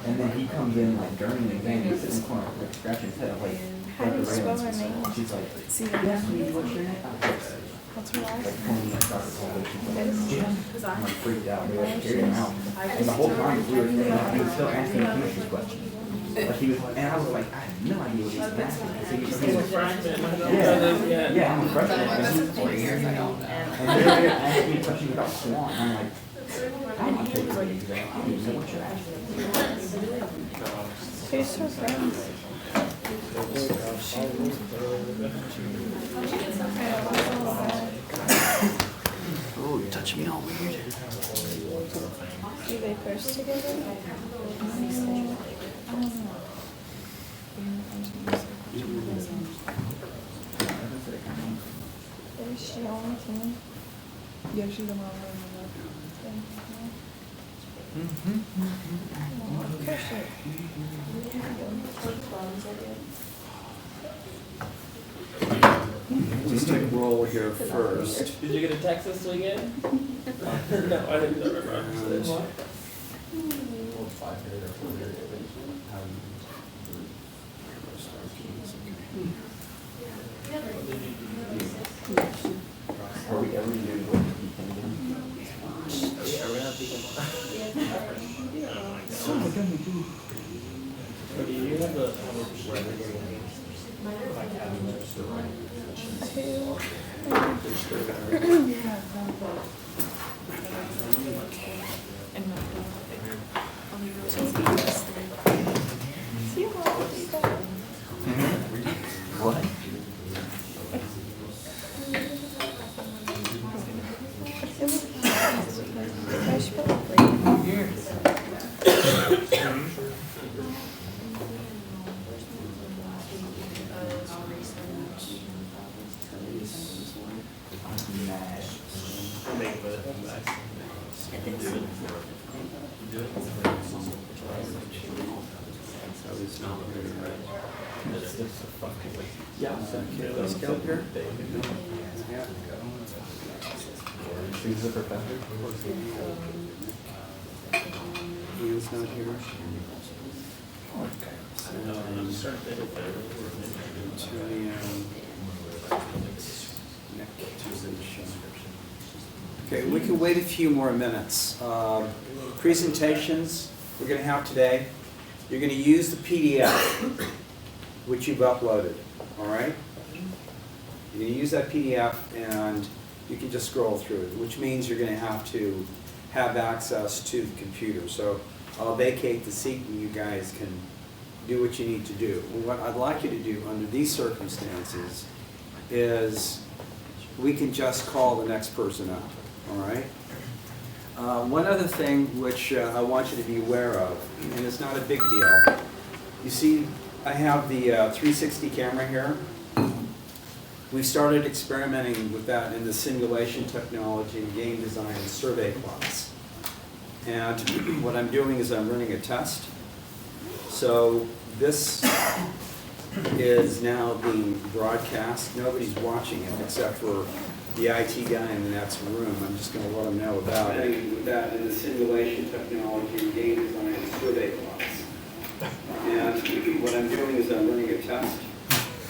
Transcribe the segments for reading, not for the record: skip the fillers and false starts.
And then he comes in like during the exam, he's sitting in the corner, like scratching his head, I'm like, How do you spell her name? she's like, See, yeah, sweetie, what's your name? what's her last Like, name? telling me like Dr. Colvin, she's like, yeah. I'm like freaked out, we like carried him out. And the whole time we were standing up, he was still asking chemistry questions. Like he was, and I was like, I had no idea what he was asking. He was, yeah, I'm a freshman. And he was 4 years, I don't know. And they're asking me questions about Swan, and I'm like, I'm not taking the exam. I don't even know what you're asking. Who's her friends? Oh, you're touching me all weird. Do they push together? Is she on the team? Yeah, she's the mom. Just take a roll here first. Did you get a text this weekend? No, I didn't remember. Are we ever doing what he can do? Do you have the? What? Yeah. Let's go here. Yeah. He's a professor. Ian's not here. Okay, we can wait a few more minutes. Presentations we're going to have today. You're going to use the PDF, which you've uploaded, all right? You're going to use that PDF and you can just scroll through it, which means you're going to have access to the computer. So I'll vacate the seat and you guys can do what you need to do. What I'd like you to do under these circumstances is we can just call the next person up, all right? One other thing which I want you to be aware of, and it's not a big deal. You see, I have the 360 camera here. We started experimenting with that in the simulation technology, game design, and survey class. And what I'm doing is I'm running a test. So this is now being broadcast. Nobody's watching it except for the IT guy in the next room. I'm just going to let him know about it. With that in the simulation technology, game design, and survey class. And what I'm doing is I'm running a test.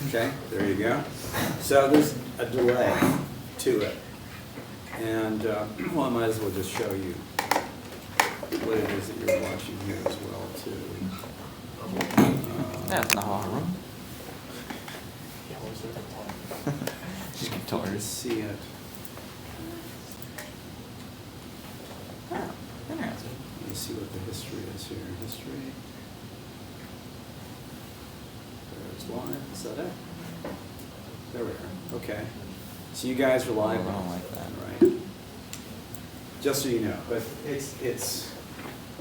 Okay, there you go. So there's a delay to it. And well, I might as well just show you what it is that you're watching here as well, too. That's not our room. Just guitars. See it. Oh, interesting. Let me see what the history is here. History. There's live. Is that it? There we are. Okay. So you guys are live. I don't like that. Right. Just so you know, but it's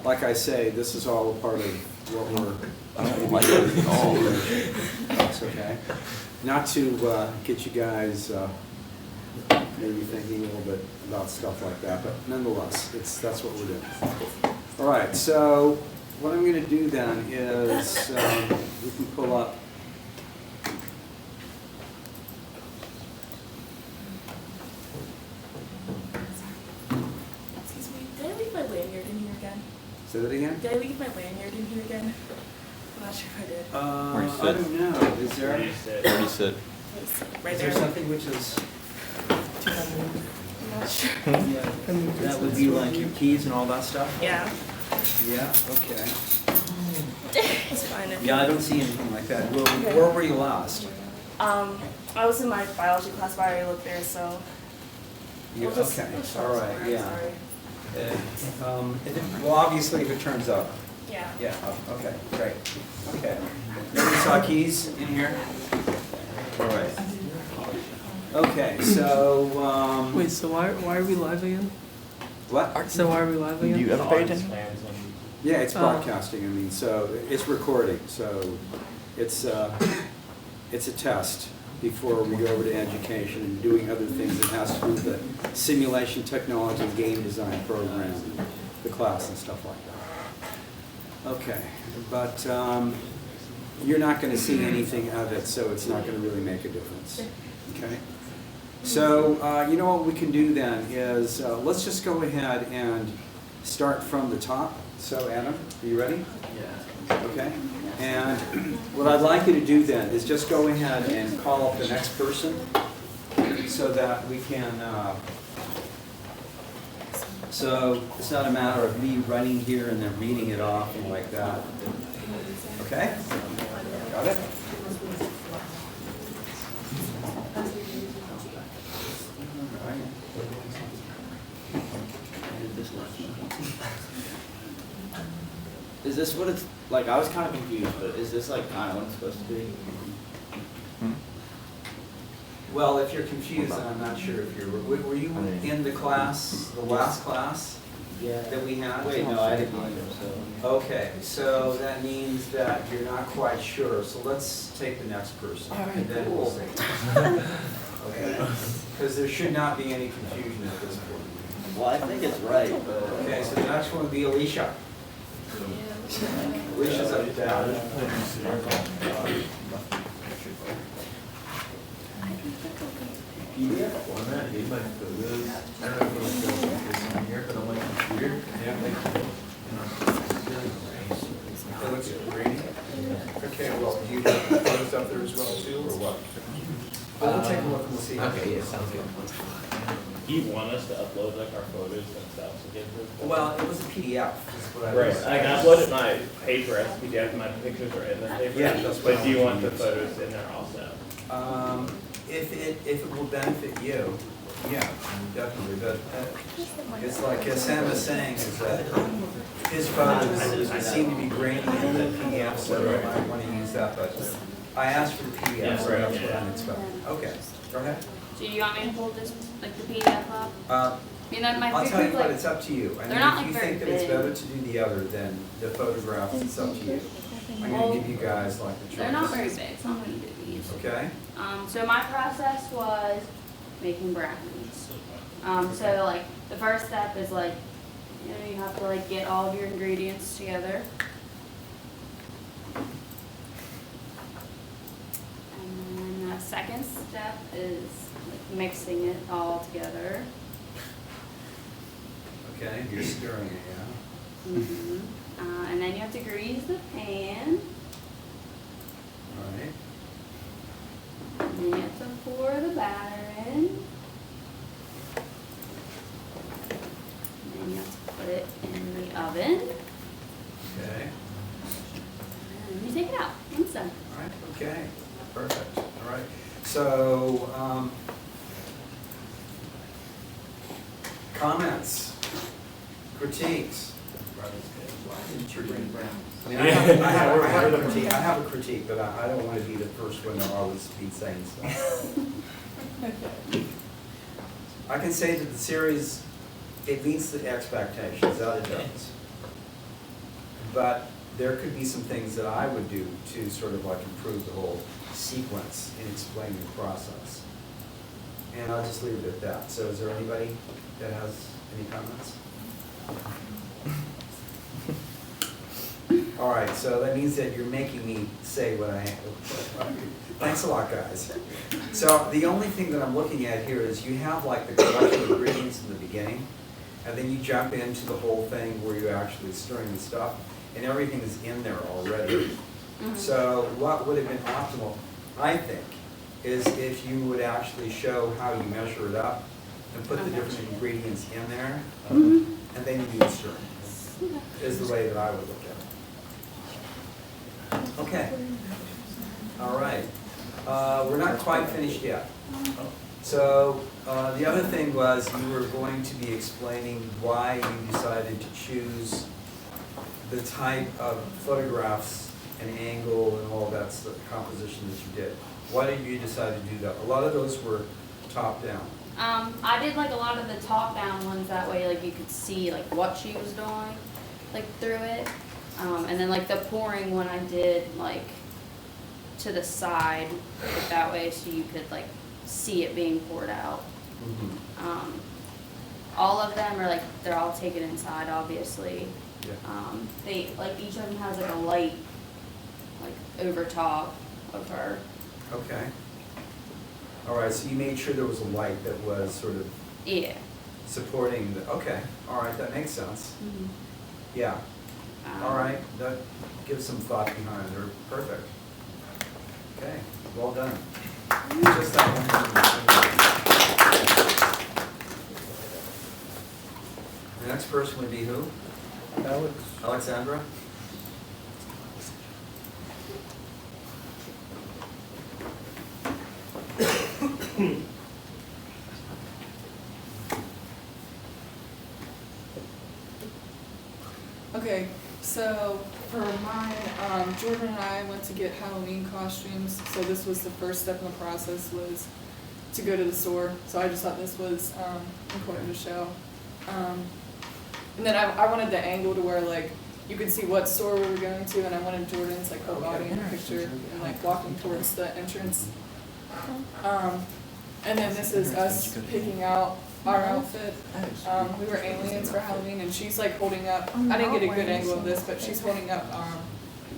like I say, this is all a part of what we're. I don't like it at all. That's okay. Not to get you guys maybe thinking a little bit about stuff like that, but nonetheless, that's what we're doing. All right. So what I'm going to do then is we can pull up. Say that again? Did I leave my lanyard in here again? I'm not sure if I did. Where'd you I sit? don't know. Is there? Where do you sit? Where do you sit? Right Is there. there something which is? I'm not sure. Yeah, that would be like your keys and all that stuff? Yeah, Yeah, okay. it's fine. Yeah, I don't see anything like that. Well, where were you last? I was in my biology class, but I already looked there, so. You- we'll just- Okay, we'll show all it right, somewhere, yeah. sorry. Well, obviously if it turns up. Yeah. Yeah, okay, great. Okay. Nobody saw keys in here? All right. Okay, so, Wait, so why are we live again? what? So why are we live Do again? you ever pay attention? Yeah, it's Oh. broadcasting, I mean, so it's recording, so it's a test before we go over to education and doing other things that has to do with the simulation technology, game design program, the class and stuff like that. Okay, but you're not gonna see anything of it, so it's not gonna really make a difference, okay? So, you know what we can do then is, let's just go ahead and start from the top. So Adam, are you ready? Yeah. Okay. And what I'd like you to do then is just go ahead and call up the next person so that we can, so it's not a matter of me running here and then reading it off and like that. Okay? Got it? All right. Is this what it's like? I was kind of confused, but is this like kind of what it's supposed to be? Well, if you're confused, then I'm not sure if you're, were you in the class, the last class Yeah. that we had? Wait, no, I didn't either. So. Okay, so that means that you're not quite sure, so let's take the next person. And then we'll see. Okay, because there should not be any confusion at this point. Well, I think it's right, but. Okay, so the next one would be Alicia. Alicia's up down. It looks grainy. Okay, well, do you have photos up there as well too, or what? Well, we'll take a look and see. Okay, yeah, sounds good. Do you want us to upload like our photos themselves again? Well, it was a PDF, is what I Right, was. I can upload my paper as PDF, my pictures are in the paper. Yeah, that's what But do you I want the use. photos in there also? If it will benefit you, yeah, definitely, but it's like Sam was saying, is that his photos seem to be grainy in the PDF, so I might want to use that, but I asked for the PDF, so that's what I'm expecting. Okay, go ahead. So you want me to hold this, like the PDF up? Uh, I mean, that might I'll be tell you what, like, it's up to you. I they're not, mean, if you like, think that very it's big. better to do the other than the photographs, it's up to you. I'm gonna give you guys like the choice. they're not very big, so I'm gonna do these. Okay? So my process was making brownies. So like, the first step is like, you know, you have to like get all of your ingredients together. And then the second step is like mixing it all together. Okay, you're stirring it, yeah? Mhm. And then you have to grease the pan. All right. And then you have to pour the batter in. And then you have to put it in the oven. Okay. And then you take it out. And it's done. All right, okay, perfect, all right. So, comments, critiques? I mean, I have a critique, but I don't want to be the first one to always be saying stuff. I can say that the series, it meets the expectations, that it does. But there could be some things that I would do to sort of like improve the whole sequence in explaining the process. And I'll just leave it at that. So is there anybody that has any comments? All right, so that means that you're making me say what I am. Thanks a lot, guys. So the only thing that I'm looking at here is you have like the collection of ingredients in the beginning, and then you jump into the whole thing where you're actually stirring the stuff, and everything is in there already. So what would have been optimal, I think, is if you would actually show how you measure it up and put the different ingredients in there, and then you do the stirring, is the way that I would look at it. Okay. All right. We're not quite finished yet. So the other thing was you were going to be explaining why you decided to choose the type of photographs and angle and all that composition that you did. Why did you decide to do that? A lot of those were top down. I did like a lot of the top down ones, that way like you could see like what she was doing, like through it. And then like the pouring one I did like to the side, like that way so you could like see it being poured out. All of them are like, they're all taken inside obviously. Yeah. They like, each of them has like a light like over top of her. Okay. All right, so you made sure there was a light that was sort of Yeah. supporting the, okay, all right, that makes sense. Yeah, all right, that gives some thought behind it, perfect. Okay, well done. Just that one. The next person would be who? Alex. Alexandra? Okay, so for mine, Jordan and I went to get Halloween costumes, so this was the first step in the process, was to go to the store. So I just thought this was important to show. And then I wanted the angle to where like you could see what store we were going to, and I wanted Jordan's like whole body in the picture and like walking towards the entrance. And then this is us picking out our outfit. We were aliens for Halloween, and she's like holding up, I didn't get a good angle of this, but she's holding up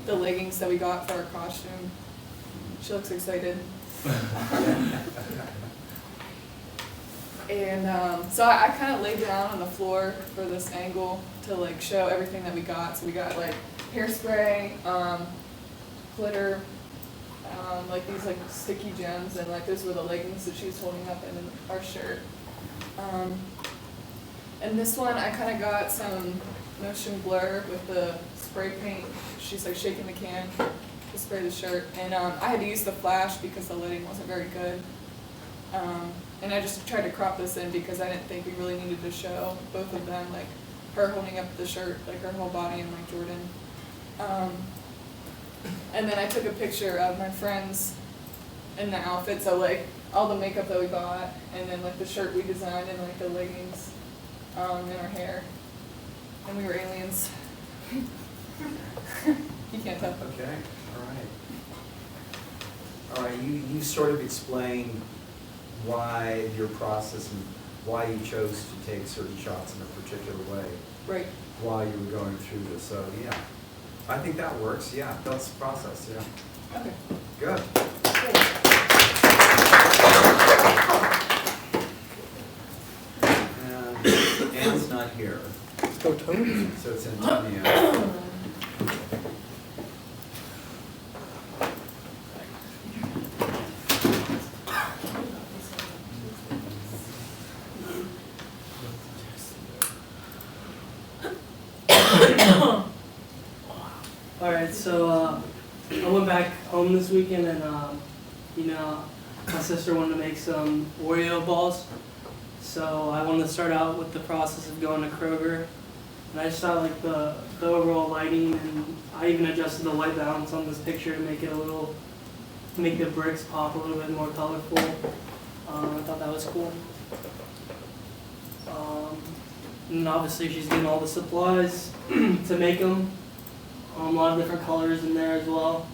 the leggings that we got for our costume. She looks excited. And so I kind of laid down on the floor for this angle to like show everything that we got. So we got like hairspray, glitter, like these like sticky gems, and like those were the leggings that she was holding up, and then our shirt. And this one I kind of got some motion blur with the spray paint. She's like shaking the can to spray the shirt, and I had to use the flash because the lighting wasn't very good. And I just tried to crop this in because I didn't think we really needed to show both of them, like her holding up the shirt, like her whole body, and like Jordan. And then I took a picture of my friends in the outfit, so like all the makeup that we bought, and then like the shirt we designed, and like the leggings, and our hair, and we were aliens. You can't tell. Okay, all right. All right, you sort of explained why your process and why you chose to take certain shots in a particular way. Right. While you were going through this, so yeah. I think that works, yeah, that's the process, yeah. Okay. Good. And Anne's not here, Go Tony. so it's Antonio. Alright, so I went back home this weekend, and you know, my sister wanted to make some Oreo balls. So I wanted to start out with the process of going to Kroger. And I just thought like the overall lighting, and I even adjusted the white balance on this picture to make it make the bricks pop a little bit more colorful. I thought that was cool. And obviously she's getting all the supplies to make them. A lot of different colors in there as well.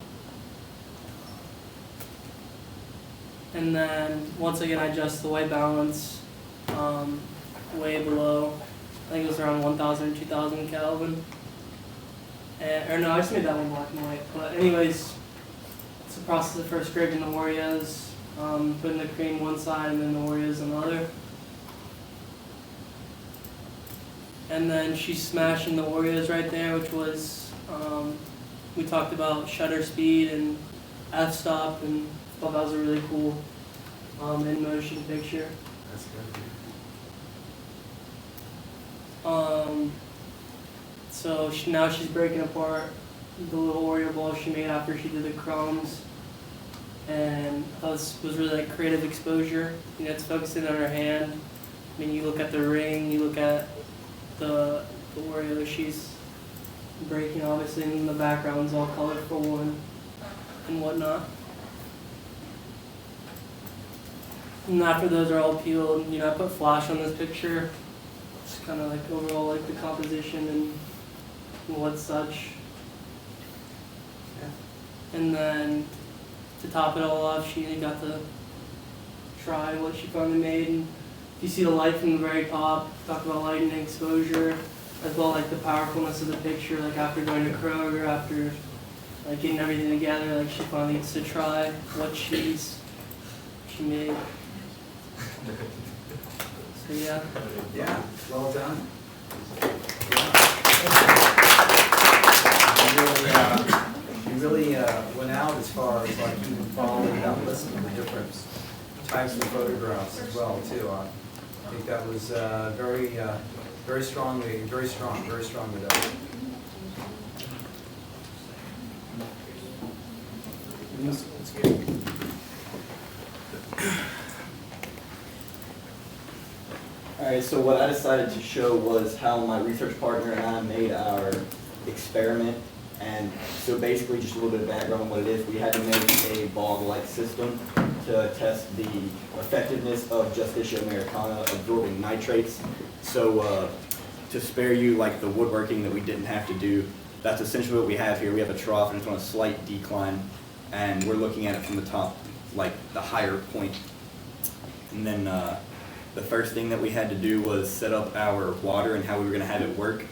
And then once again I adjust the white balance way below. I think it was around 1,000 or 2,000 Kelvin. Or no, I just made that one black and white. But anyways, it's the process of first scraping the Oreos, putting the cream one side and then the Oreos on the other. And then she's smashing the Oreos right there, which was, we talked about shutter speed and f-stop, and thought that was a really cool in-motion picture. That's good. So now she's breaking apart the little Oreo ball she made after she did the crumbs. And that was really like creative exposure. You know, it's focusing on her hand. I mean, you look at the ring, you look at the Oreo she's breaking, obviously, and the background's all colorful and whatnot. And after those are all peeled, you know, I put flash on this picture. It's kind of like overall like the composition and what such. Yeah. And then to top it all off, she got to try what she finally made. And if you see the light from the very top, talk about light and exposure, as well like the powerfulness of the picture. Like after going to Kroger, after like getting everything together, like she finally gets to try what she made. So yeah. Yeah, well done. You really went out as far as like even following that list of the different types of photographs as well too. I think that was very strongly done. That's good. Alright, so what I decided to show was how my research partner and I made our experiment. And so basically just a little bit of background on what it is. We had to make a bog-like system to test the effectiveness of Justicia Americana absorbing nitrates. So to spare you like the woodworking that we didn't have to do, that's essentially what we have here. We have a trough and it's on a slight decline, and we're looking at it from the top, like the higher point. And then the first thing that we had to do was set up our water and how we were going to have it work.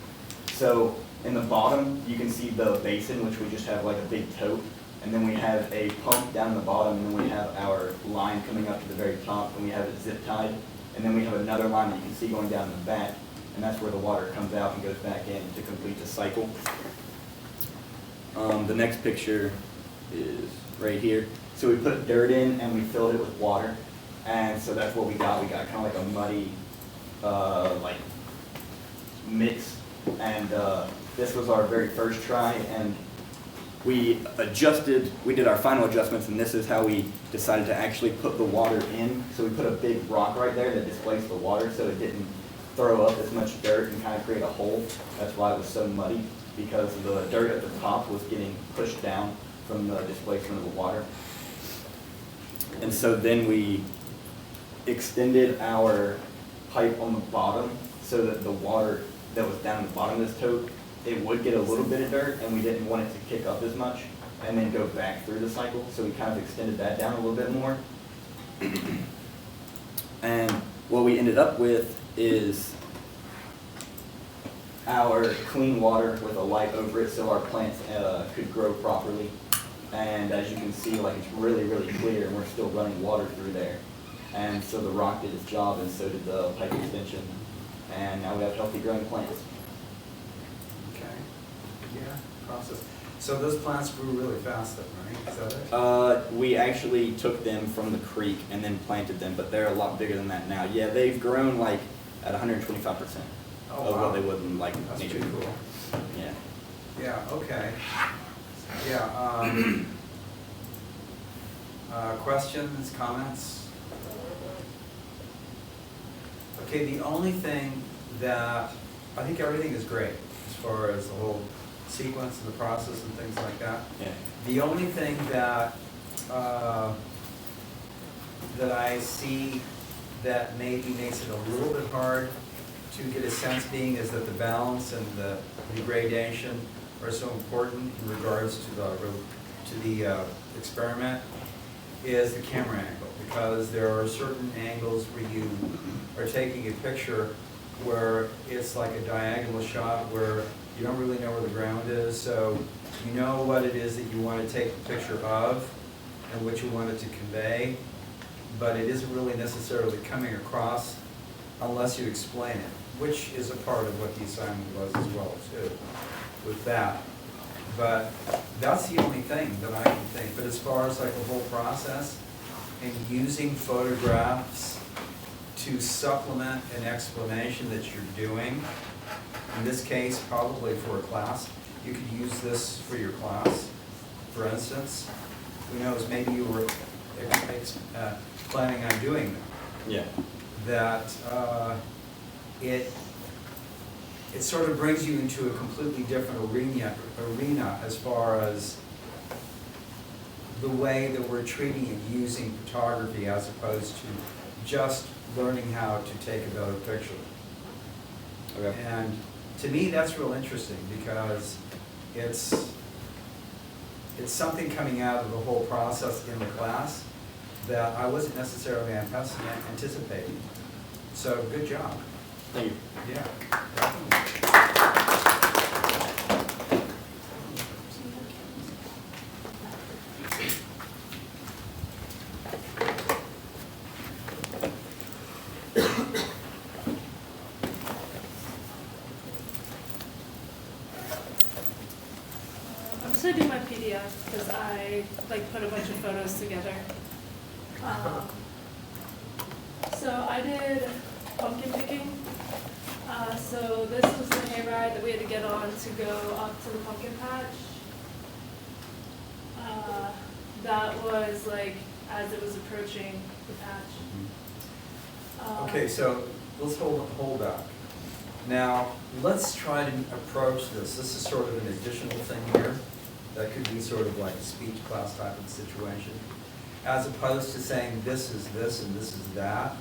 So in the bottom, you can see the basin, which we just have like a big tote. And then we have a pump down the bottom, and then we have our line coming up to the very top, and we have it zip tied. And then we have another line that you can see going down the back, and that's where the water comes out and goes back in to complete the cycle. The next picture is right here. So we put dirt in and we filled it with water. And so that's what we got. We got kind of like a muddy like mix. And this was our very first try, and we did our final adjustments, and this is how we decided to actually put the water in. So we put a big rock right there that displaced the water so it didn't throw up as much dirt and kind of create a hole. That's why it was so muddy, because the dirt at the top was getting pushed down from the displacement of the water. And so then we extended our pipe on the bottom so that the water that was down at the bottom of this tote, it would get a little bit of dirt, and we didn't want it to kick up as much and then go back through the cycle. So we kind of extended that down a little bit more. And what we ended up with is our clean water with a light over it so our plants could grow properly. And as you can see, like it's really, really clear, and we're still running water through there. And so the rock did its job, and so did the pipe extension. And now we have healthy growing plants. Okay. Yeah, process. So those plants grew really fast then, right? Is that it? We actually took them from the creek and then planted them, but they're a lot bigger than that now. Yeah, they've grown like at 125% Oh, of wow. what they would in like That's nature. pretty cool. Yeah. Yeah, okay. Yeah, questions, comments? Okay, the only thing that, I think everything is great as far as the whole sequence and the process and things like that. Yeah. The only thing that, that I see that maybe makes it a little bit hard to get a sense being is that the balance and the gradation are so important in regards to the experiment is the camera angle, because there are certain angles where you are taking a picture where it's like a diagonal shot where you don't really know where the ground is, so you know what it is that you want to take a picture of and what you want it to convey, but it isn't really necessarily coming across unless you explain it. which is a part of what the assignment was as well too, with that. But that's the only thing that I can think. But as far as like the whole process and using photographs to supplement an explanation that you're doing, in this case, probably for a class, you could use this for your class, for instance. Who knows, maybe you were planning on doing Yeah. that. It sort of brings you into a completely different arena as far as the way that we're treating and using photography as opposed to just learning how to take a better picture. Okay. And to me, that's real interesting because it's something coming out of the whole process in the class that I wasn't necessarily anticipating. So good job. Thank you. Yeah, definitely. I'm just gonna do my PDF because I like put a bunch of photos together. So I did pumpkin picking. So this was the hayride that we had to get on to go up to the pumpkin patch. That was like as it was approaching the patch. Okay, so let's hold back. Now, let's try to approach this. This is sort of an additional thing here that could be sort of like a speech class type of situation. As opposed to saying this is this and this is that,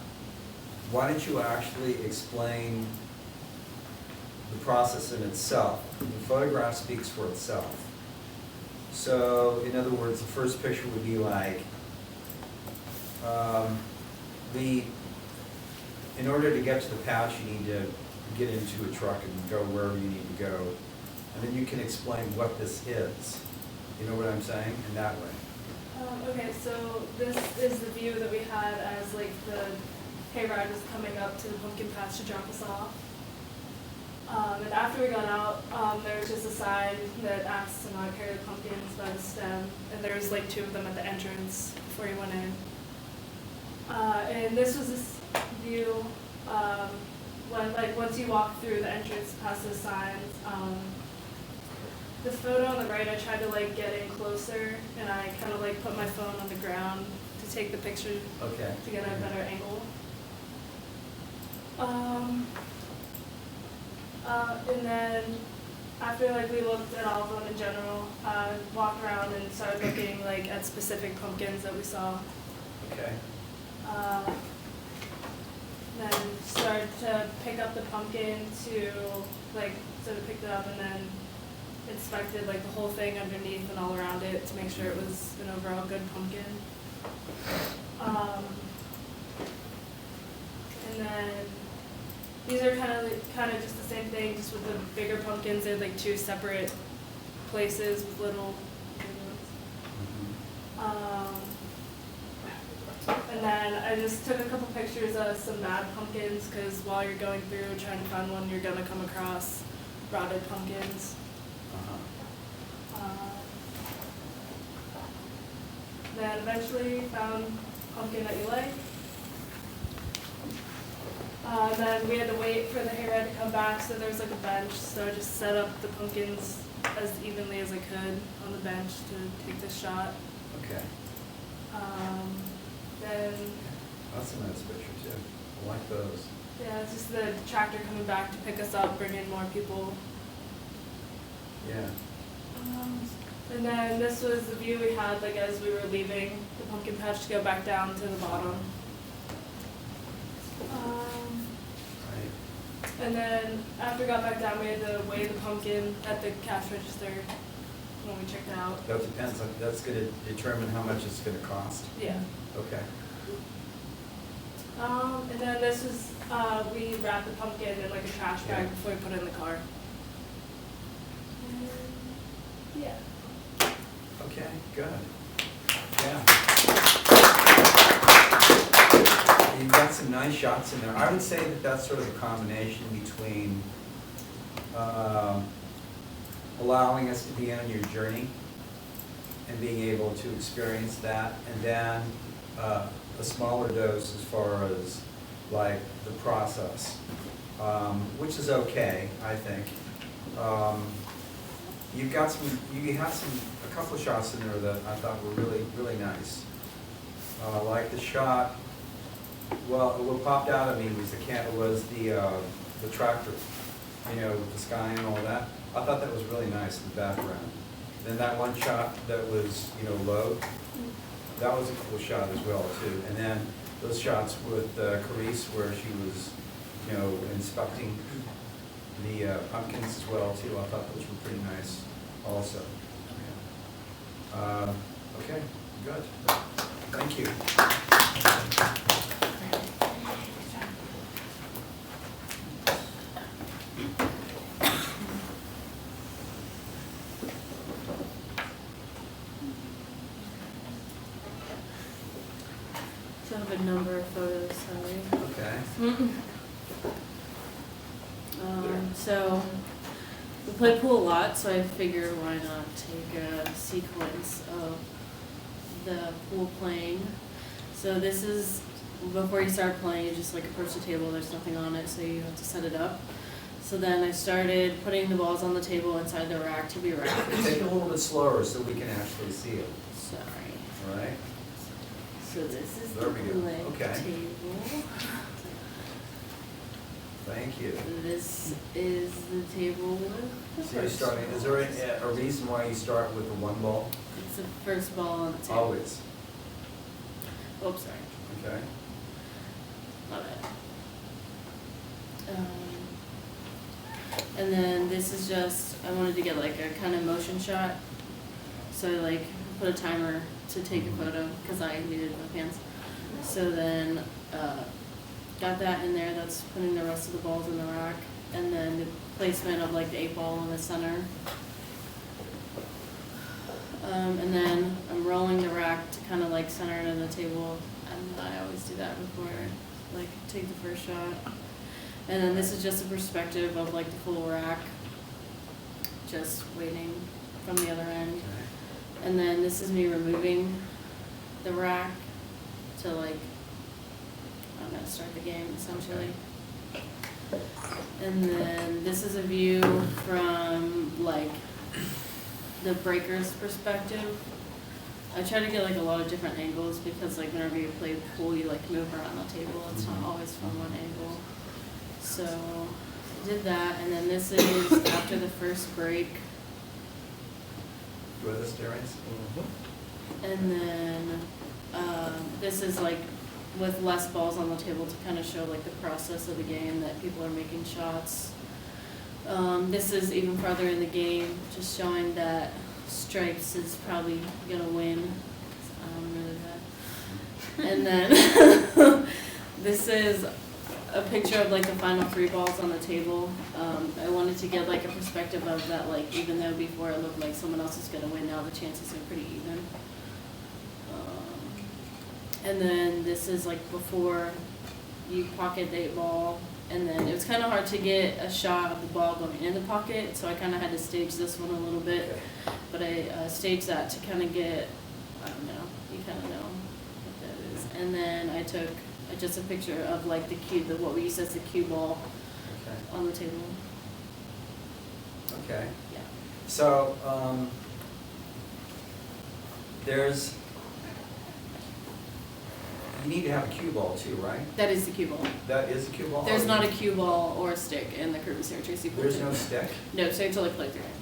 why don't you actually explain the process in itself? The photograph speaks for itself. So, in other words, the first picture would be like, in order to get to the patch, you need to get into a truck and go wherever you need to go. And then you can explain what this is. You know what I'm saying? In that way. Okay, so this is the view that we had as like the hayride was coming up to the pumpkin patch to drop us off. And after we got out, there was just a sign that asked to not carry the pumpkins by the stem, and there was like 2 of them at the entrance before you went in. And this was this view when like once you walk through the entrance past those signs. The photo on the right, I tried to like get in closer, and I kind of like put my phone on the ground to take the picture Okay. to get a better angle. And then after like we looked at all of them in general, walked around and started looking like at specific pumpkins that we saw. Okay. Then started to pick up the pumpkin to like sort of picked it up and then inspected like the whole thing underneath and all around it to make sure it was an overall good pumpkin. And then these are kind of just the same thing, just with the bigger pumpkins. They're like 2 separate places with little ones. And then I just took a couple pictures of some bad pumpkins because while you're going through trying to find one, you're gonna come across rotted pumpkins. Then eventually found a pumpkin that you like. Then we had to wait for the hayride to come back, so there was like a bench, so I just set up the pumpkins as evenly as I could on the bench to take this shot. Okay. Then, That's a nice picture too. I like those. yeah, it's just the tractor coming back to pick us up, bring in more people. Yeah. And then this was the view we had like as we were leaving the pumpkin patch to go back down to the bottom. Right. And then after we got back down, we had to weigh the pumpkin at the cash register when we checked out. That depends on, that's going to determine how much it's going to cost. Yeah. Okay. And then this was, we wrapped the pumpkin in like a trash bag before we put it in the car. And, yeah. Okay, good. Yeah. You've got some nice shots in there. I would say that that's sort of a combination between allowing us to be on your journey and being able to experience that, and then a smaller dose as far as like the process, which is okay, I think. You have a couple of shots in there that I thought were really, really nice. Like the shot, well, what popped out at me was the tractor, you know, with the sky and all that. I thought that was really nice in the background. Then that one shot that was, you know, low, that was a cool shot as well too. And then those shots with Carice where she was, you know, inspecting the pumpkins as well too. I thought those were pretty nice also. Yeah. Okay, good. Thank you. So I have a number of photos, sorry. Okay. So we play pool a lot, so I figured why not take a sequence of the pool playing. So this is, before you start playing, you just like approach the table, there's nothing on it, so you have to set it up. So then I started putting the balls on the table inside the rack to be racked. Take it a little bit slower so we can actually see it. Sorry. All right. So this is There the we go. play Okay. table. Thank you. This is the table with the So you're first starting, is there a reason why you start with the one ball? It's the first ball on the table. Always. Oops, sorry. Okay. My bad. And then this is just, I wanted to get like a kind of motion shot. So I like put a timer to take a photo because I needed it with my hands. So then got that in there, that's putting the rest of the balls in the rack. And then the placement of like the 8-ball in the center. And then I'm rolling the rack to kind of like center it on the table. And I always do that before I like take the first shot. And then this is just a perspective of like the full rack, just waiting from the other end. Okay. And then this is me removing the rack to like, I'm gonna start the game essentially. And then this is a view from like the breaker's perspective. I try to get like a lot of different angles because like whenever you play pool you like move around the table, it's not always from one angle. So I did that, and then this is after the first break. With us, Darius? And then this is like with less balls on the table to kind of show like the process of the game that people are making shots. This is even farther in the game, just showing that Stripes is probably gonna win. Really bad. And then this is a picture of like the final 3 balls on the table. I wanted to get like a perspective of that, like even though before it looked like someone else is gonna win, now the chances are pretty even. And then this is like before you pocket the 8-ball, and then it was kind of hard to get a shot of the ball going in the pocket, so I kind of had to stage this one a little bit. But I staged that to kind of get, I don't know, you kind of know what that is. And then I took just a picture of like the cue, what we use as the cue ball Okay. on the table. Okay. Yeah. So, you need to have a cue ball too, right? That is the cue ball. That is a cue ball? There's not a cue ball or a stick in the Kirby Sarah Tracy pool There's table. no stick? No, so you have to like play with your hands.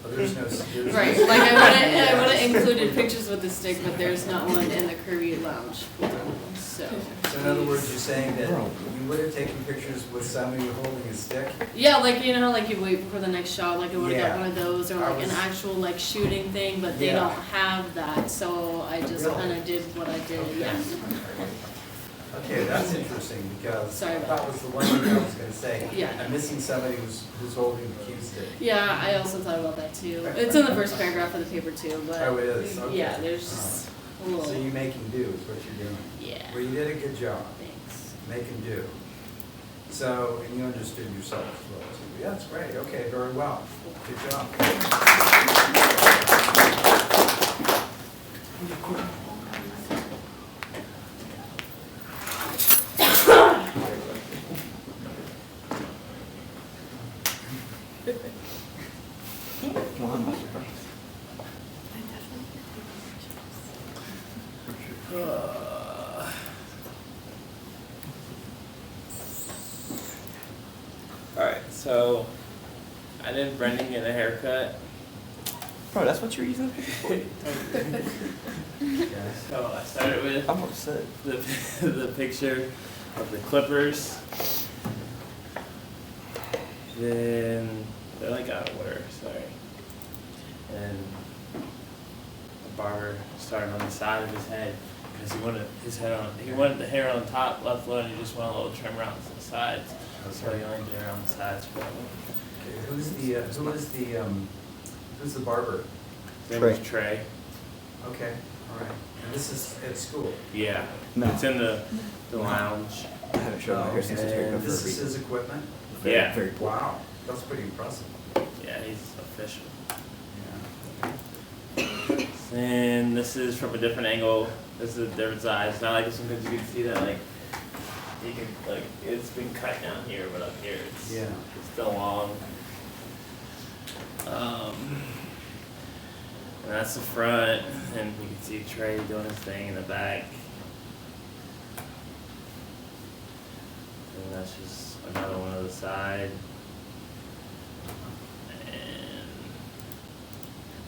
Oh, there's no, there's Right, no. like I would have included pictures with the stick, but there's not one in the Kirby Lounge pool table, so. So in other words, you're saying that you would have taken pictures with somebody holding a stick? Yeah, like you know, like you wait for the next shot, like I would have Yeah. got one of those, or I like an was- actual like shooting thing, but they Yeah. don't have that, so I just Really? kind of did what I did. Okay. Yeah. Okay, that's interesting, because Sorry about that was the one thing I was gonna say. Yeah. I'm missing somebody who's holding the cue stick. Yeah, I also thought about that too. It's in the first paragraph of the paper too, but Oh, it is, okay. yeah, there's just a little. So you're making do is what you're doing. Yeah. Well, you did a good job. Thanks. make and do. So, and you understood yourself as well. So, yeah, that's great. Okay, very well. Good job. Well, I'm not surprised. Alright, so I did Brendan get a haircut. Bro, that's what you're using the picture So I started with for? I'm upset. the picture of the clippers. Then they're like out of order, sorry. And the barber started on the side of his head because he wanted the hair on top left low, and he just wanted a little trim around the sides. So he only did it around the sides for that one. Okay, who's the barber? His name was Trey. Okay, all right. And this is at school? Yeah. No. It's in the lounge. I haven't showed my hair since I took it And over for a this is week. his equipment? Yeah. Very poor. Wow, that's pretty impressive. Yeah, he's official. Yeah. And this is from a different angle. This is a different size. It's not like this one because you can see that you can it's been cut down here, but up here it's still long. And that's the front, and you can see Trey doing his thing in the back. And that's just another one on the side.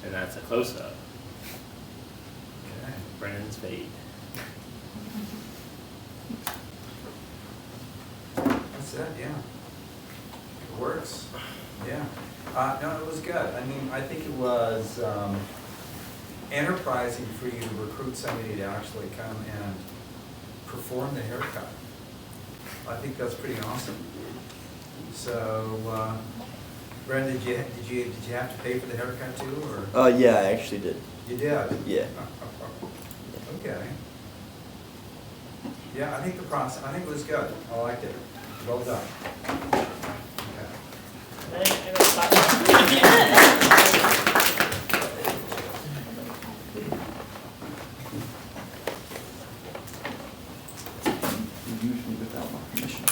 And that's a close-up. Okay. Brennan's fade. That's it, yeah. It works, yeah. No, it was good. I mean, I think it was enterprising for you to recruit somebody to actually come and perform the haircut. I think that's pretty awesome. So, Brendan, did you have to pay for the haircut too, or? Yeah, I actually did. You did? Yeah. Okay. Yeah, I think it was good. I liked it. Well done. Okay. Usually without my permission.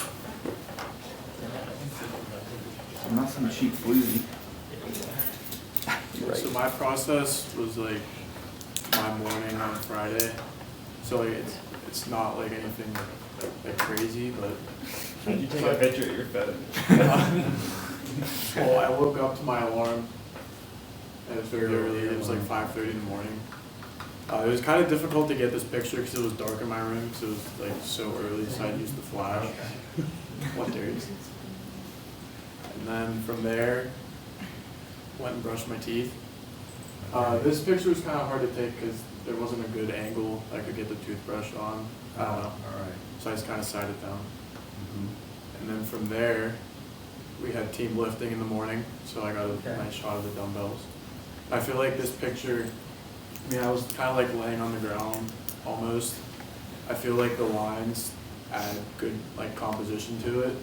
I'm not some cheap floozy. You're right. So my process was like my morning on Friday. So like it's not like anything like crazy, but Did you take a picture of your phone? well, I woke up to my alarm and it was very early. It was like 5:30 in the morning. It was kind of difficult to get this picture because it was dark in my room, so it was like so early, so I used the flash. What days? And then from there, went and brushed my teeth. This picture was kind of hard to take because there wasn't a good angle I could get the toothbrush on. I don't know. All right. So I just kind of sat it down. Mhm. And then from there, we had team lifting in the morning, so I got a nice shot of the dumbbells. I feel like this picture, I mean, I was kind of like laying on the ground almost. I feel like the lines add good like composition to it.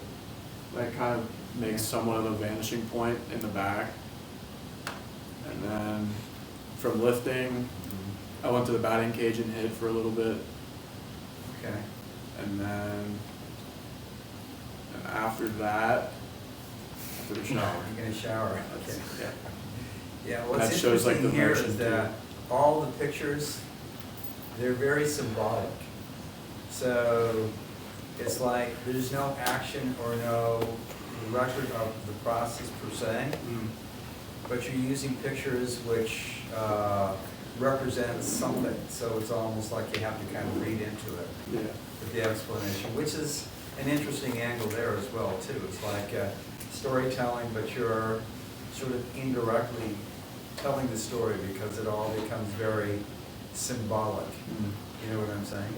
That kind of makes somewhat of a vanishing point in the back. And then from lifting, I went to the batting cage and hit for a little bit. Okay. And then after that, after the shower. You're gonna shower. Okay. Yeah. Yeah, what's That shows, like, interesting the here motion, is too. that all the pictures, they're very symbolic. So it's like there's no action or no record of the process per se, but you're using pictures which represent something. So it's almost like you have to kind of read into it Yeah. with the explanation, which is an interesting angle there as well too. It's like storytelling, but you're sort of indirectly telling the story because it all becomes very symbolic. You know what I'm saying?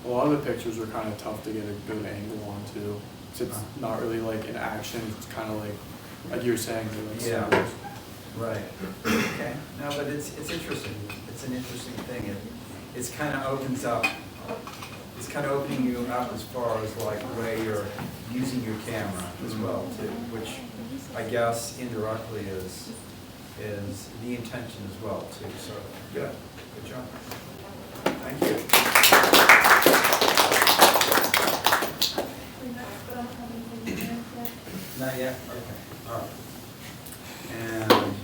A lot of the pictures were kind of tough to get a good angle on too. 'Cause it's not really like in action, it's kind of like you were saying, they're like Yeah. symbols. Right. Okay. No, but it's interesting. It's an interesting thing. It's kind of opens up it's kind of opening you up as far as like the way you're using your camera as well too, which I guess indirectly is the intention as well too. So good job. Thank you. Not yet? Okay, all right. And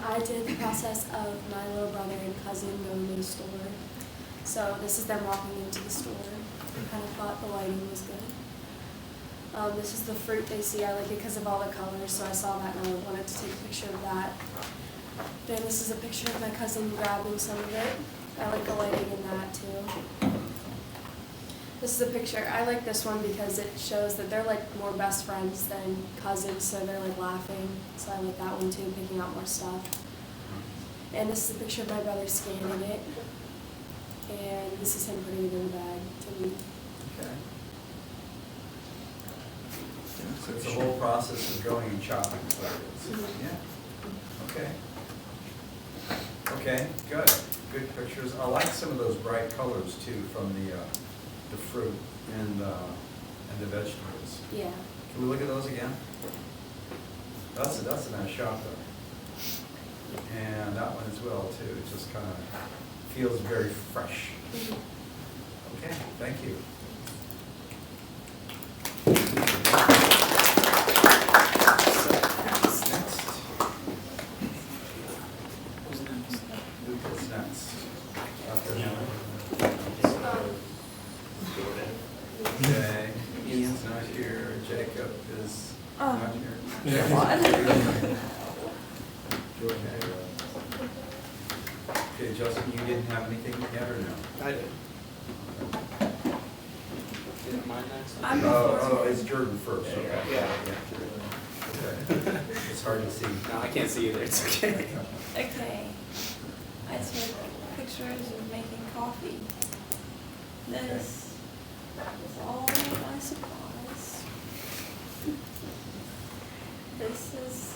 I did the process of my little brother and cousin going to the store. So this is them walking into the store. I kind of thought the lighting was good. This is the fruit they see. I like it because of all the colors, so I saw that and I wanted to take a picture of that. Then this is a picture of my cousin grabbing some of it. I like the lighting in that too. This is a picture. I like this one because it shows that they're like more best friends than cousins, so they're like laughing. So I like that one too, picking out more stuff. And this is a picture of my brother scanning it. And this is him putting it in the bag to me. okay. So it's the whole process of going and shopping. Yeah. Okay. Okay, good. Good pictures. I like some of those bright colors too from the fruit and the vegetables. Yeah. Can we look at those again? That's a nice shot though. And that one as well too. It just kind of feels very fresh. Okay, thank you. Who's next? Okay, Ian's not here, Jacob is not here. Okay, Justin, you didn't have anything yet or no? I did. Is mine next? I'm Oh, it's Jordan first, okay. Yeah. Okay. It's hard to see. No, I can't see either. It's okay. Okay. I took pictures of making coffee. This is all my supplies. This is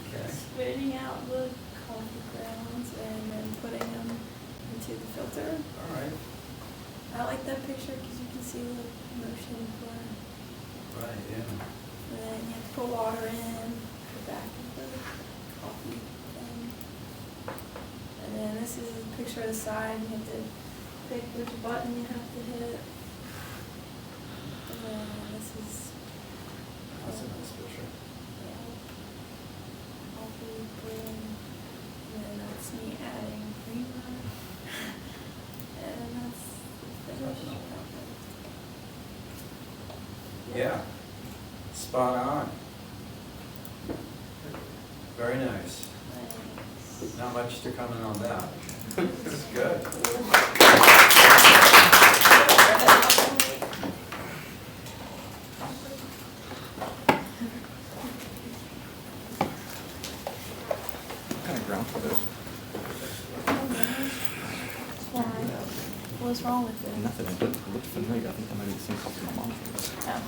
Okay. spitting out the coffee grounds and then putting them into the filter. All right. I like that picture because you can see the motion for, Right, yeah. and then you have to put water in the back of the coffee thing. And then this is a picture of the side. You have to pick which button you have to hit. And then this is That's a nice picture. coffee brewing. And then that's me adding creamer. And that's the finish. Yeah. Spot on. Very nice. Nice. Not much to comment on that. It's good. What kind of ground for this? Why? What's wrong with it? Nothing. It looked familiar. I think that might be the same coffee my mom drinks. Oh.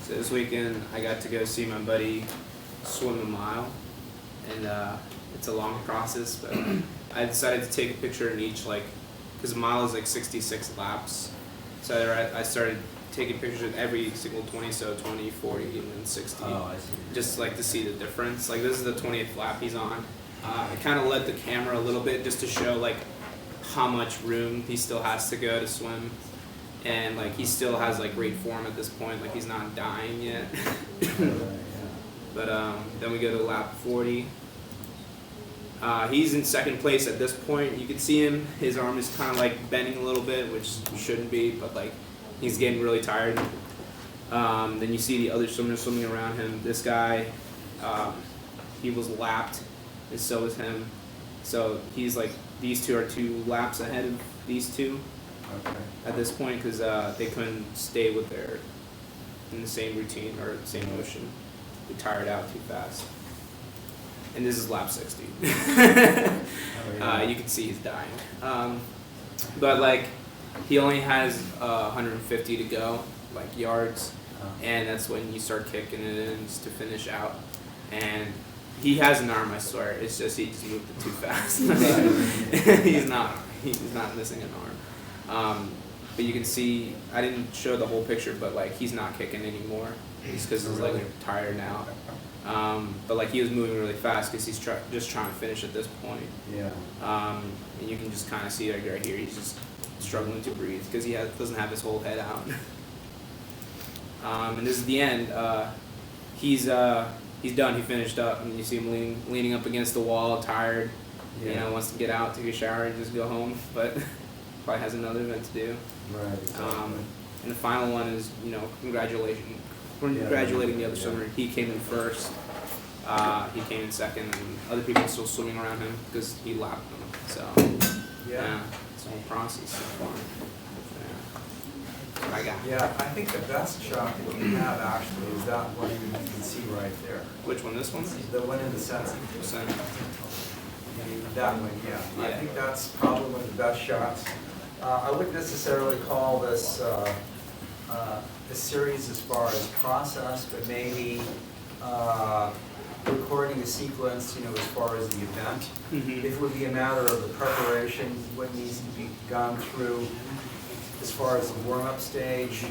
So this weekend, I got to go see my buddy swim a mile, and it's a long process, but I decided to take a picture in each, like, because a mile is like 66 laps, so I started taking pictures of every single 20, so 20, 40, and then 60, Oh, I see. just like to see the difference. Like this is the 20th lap he's on. I kind of led the camera a little bit just to show like how much room he still has to go to swim. And like he still has like great form at this point, like he's not dying yet. But then we go to lap 40. He's in second place at this point. You can see him, his arm is kind of like bending a little bit, which shouldn't be, but like he's getting really tired. Then you see the other swimmers swimming around him. This guy, he was lapped, and so is him. So he's like, these two are 2 laps ahead of these two. Okay. At this point, because they couldn't stay with in the same routine or the same motion. he tired out too fast. And this is lap 60. You can see he's dying. But like, he only has 150 to go, like yards, and that's when you start kicking it in to finish out. And he has an arm, I swear. It's just he just moved it too fast. He's not missing an arm. But you can see, I didn't show the whole picture, but like he's not kicking anymore. It's because his legs are tired now. But like he was moving really fast because he's just trying to finish at this point. Yeah. And you can just kind of see like right here, he's just struggling to breathe because he doesn't have his whole head out. And this is the end. He's done. He finished up, and you see him leaning up against the wall, tired. Yeah. You know, wants to get out, take a shower, and just go home, but probably has another event to do. Right. Exactly. And the final one is, you know, congratulating the other swimmer. He came in first. He came in second, and other people are still swimming around him because he lapped them. So yeah, it's a whole process so far. Yeah. I got. Yeah, I think the best shot that you have actually is that one you can see right there. Which one? This one? The one in the center. Center. That one, yeah. I think that's probably one of the best shots. I wouldn't necessarily call this a series as far as process, but maybe recording a sequence, you know, as far as the event. Mm-hmm. It would be a matter of the preparation, what needs to be gone through as far as the warm-up stage,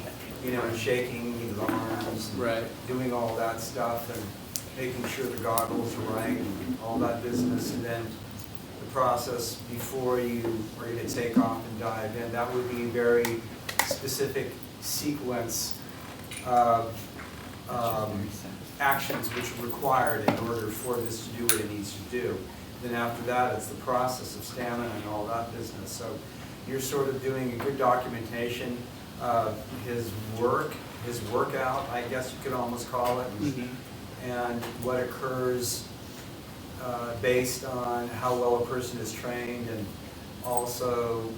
you know, and shaking the arms, and right, doing all that stuff, and making sure the goggles are right, and all that business, and then the process before you are going to take off and dive in. That would be a very specific sequence of actions which are required in order for this to do what it needs to do. Then after that, it's the process of stamina and all that business. So you're sort of doing a good documentation of his work, his workout, I guess you could almost call it, and what occurs based on how well a person is trained, and also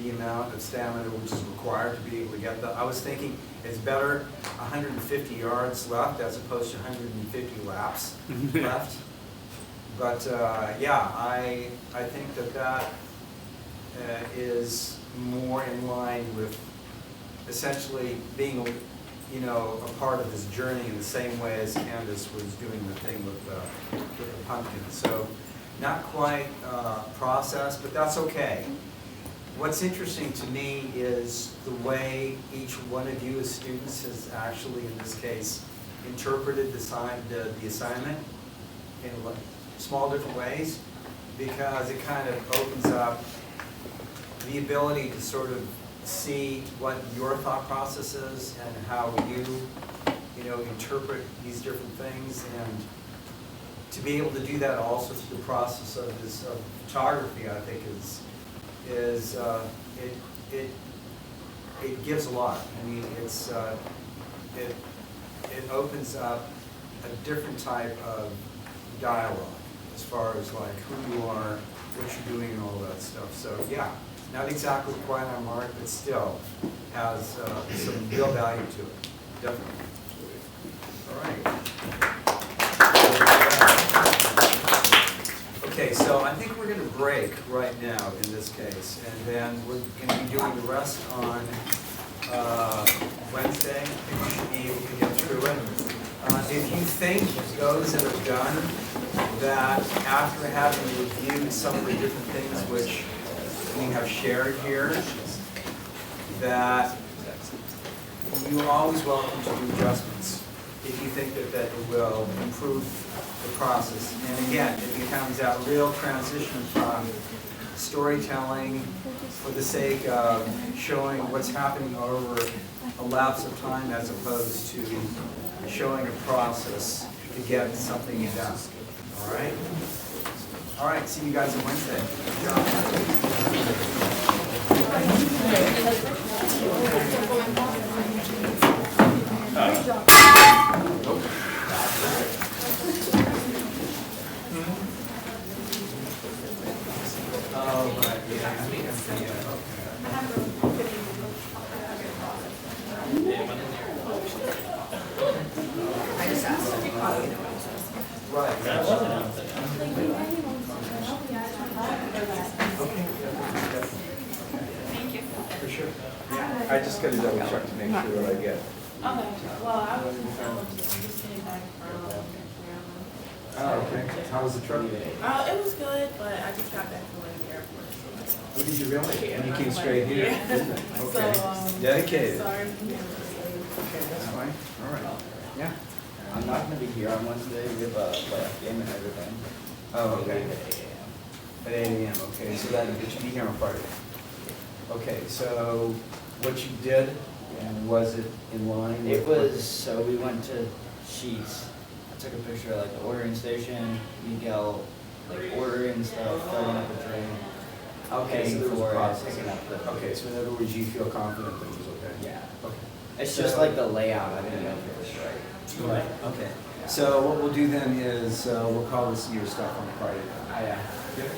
the amount of stamina which is required to be able to get that. I was thinking it's better 150 yards left as opposed to 150 laps left. But yeah, I think that is more in line with essentially being, you know, a part of his journey in the same way as Candace was doing the thing with the pumpkin. So not quite process, but that's okay. What's interesting to me is the way each one of you as students has actually, in this case, interpreted the assignment in small different ways, because it kind of opens up the ability to sort of see what your thought process is and how you know, interpret these different things, and to be able to do that also through the process of this photography, I think it gives a lot. I mean, it's it opens up a different type of dialogue as far as like who you are, what you're doing, and all that stuff. So yeah, not exactly quite on mark, but still has some real value to it. Definitely. All right. Okay, so I think we're going to break right now in this case, and then we're going to be doing the rest on Wednesday. I think we should be able to get through it. If you think, those that have done that, after having reviewed some of the different things which we have shared here, that you're always welcome to do adjustments if you think that it will improve the process. And again, it becomes that real transition from storytelling for the sake of showing what's happening over a lapse of time, as opposed to showing a process to get something done. All right? All right, see you guys on Wednesday. Good job. Oh, right, yeah. I just asked. I just gotta double check to make sure what I get. Okay, well, I was I'm just getting back from Maryland. Oh, okay. How was the trip? It was good, but I just got back from the airport, so. Oh, did you really? And you came straight here? Yeah. Okay. So, Dedicated. sorry. Okay, that's fine. All right. Yeah. I'm not gonna be here on Wednesday, we have a playoff game and everything. Oh, We okay. leave at 8 a.m. At 8 a.m., okay, so that, it should be here on Friday. Okay, so what you did, was it in line with? It was, so we went to Sheets. I took a picture of like the ordering station, Miguel, like ordering stuff, filling up a drink. Okay, so there was a for it, process. picking up the. Okay, so in other words, you feel confident that it was okay? Yeah. Okay. It's just like the layout, I didn't know if it was right. Right, okay. So what we'll do then is, we'll call this your stuff on Friday. Yeah. Good.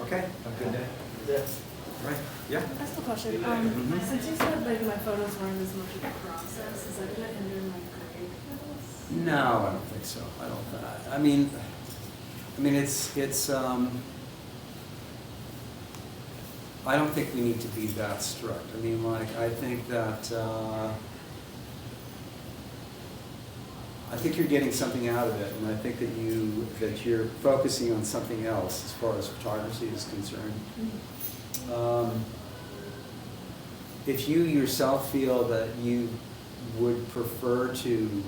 Okay, have a good day. Right, yeah. That's the question. Mhm. Since you said like my photos weren't as much of a process, is that gonna hinder my grade for this? No, I don't think so. I don't, I mean, I don't think we need to be that strict. I mean, like, I think that, I think you're getting something out of it, and I think that you're focusing on something else as far as photography is concerned. If you yourself feel that you would prefer to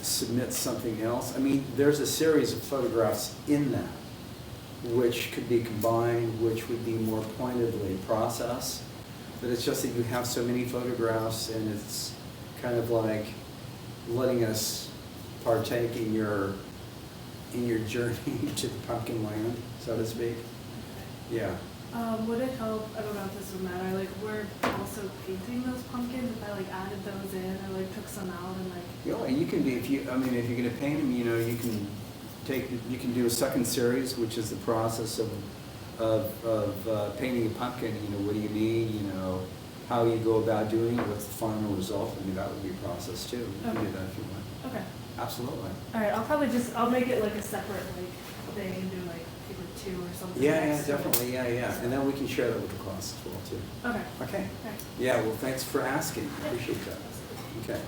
submit something else, I mean, there's a series of photographs in that which could be combined, which would be more pointedly processed. But it's just that you have so many photographs, and it's kind of like letting us partake in your journey to the pumpkin land, so to speak. Yeah. Would it help, I don't know if this would matter, like we're also painting those pumpkins, if I like added those in or like took some out and like. Yeah, you can do, if you're gonna paint them, you can do a second series, which is the process of painting a pumpkin. What do you need, how you go about doing it, what's the final result. I mean, that would be a process too. You can do that if you want. Okay. Absolutely. Alright, I'll make it like a separate like thing and do like paper 2 or something. Yeah, next to it. definitely, yeah. And then we can share that with the class as well too. Okay. Okay. Alright. Yeah, well, thanks for asking. Appreciate that. Okay.